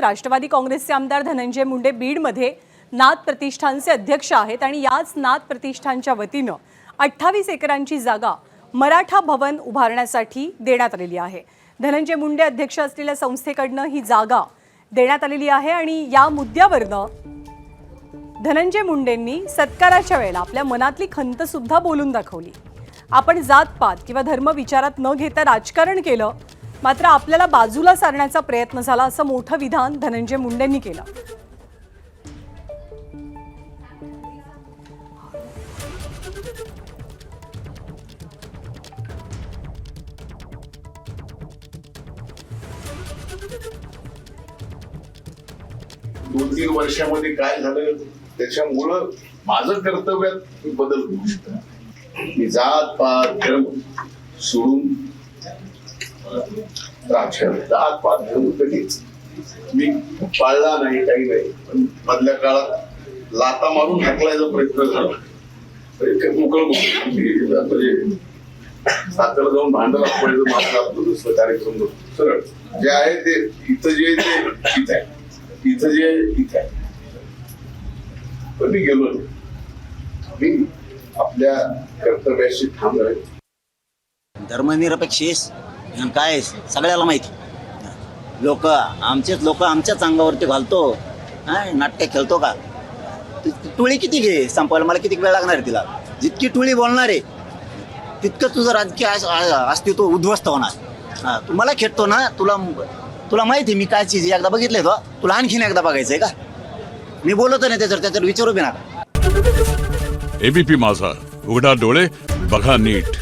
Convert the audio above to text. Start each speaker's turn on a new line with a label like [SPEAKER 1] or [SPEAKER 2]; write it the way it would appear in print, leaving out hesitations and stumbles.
[SPEAKER 1] राष्ट्रवादी काँग्रेसचे आमदार धनंजय मुंडे बीडमध्ये नाथ प्रतिष्ठानचे अध्यक्ष आहेत आणि याच नाथ प्रतिष्ठानच्या वतीनं 28 एकरांची जागा मराठा भवन उभारण्यासाठी देण्यात आलेली आहे। धनंजय मुंडे अध्यक्ष असलेल्या संस्थेकडनं ही जागा देण्यात आलेली आहे आणि या मुद्द्यावरनं धनंजय मुंडेंनी सत्काराच्या वेळेला आपल्या मनातली खंत सुद्धा बोलून दाखवली। आपण जात-पात किंवा धर्म विचारात न घेता राजकारण केलं, मात्र आपल्याला बाजूला सारण्याचा प्रयत्न झाला असं मोठं विधान धनंजय मुंडेंनी केलं।
[SPEAKER 2] दोन तीन वर्षामध्ये काय झालं त्याच्यामुळं माझं कर्तव्यात बदल होऊ शकतो। मी जात पात धर्म सोडून राजकारण जात पात धर्म कधीच मी पाळला नाही, काही नाही। पण मधल्या काळात लाता मारून हाकलायचा प्रयत्न झाला, मोकळ म्हणजे सातारा जाऊन भांडण पडलं माझं आपलं दुसरं कार्यक्रम सरळ जे आहे ते इथं जे ते इथं आहे, इथं जे इथं आहे। पण मी गेलो नाही, मी आपल्या कर्तव्याशी ठाम राहील।
[SPEAKER 3] धर्मनिरपेक्ष काय सगळ्याला माहिती, आमचेच लोक आमच्याच अंगावरती घालतो, नाट्य खेळतो का? टोळी किती घे संपवायला, मला किती वेळ लागणार आहे तिला? जितकी टोळी बोलणार आहे तितकं तुझं राजकीय अस्तित्व उद्ध्वस्त होणार। तू मला खेळतो ना, तुला माहिती मी काय चीज एकदा बघितलंय, तो तुला आणखीन एकदा बघायचंय का? मी बोलतो नाही त्याच्यावर विचारू बी नका।
[SPEAKER 4] एबीपी माझा, उघडा डोळे बघा नीट।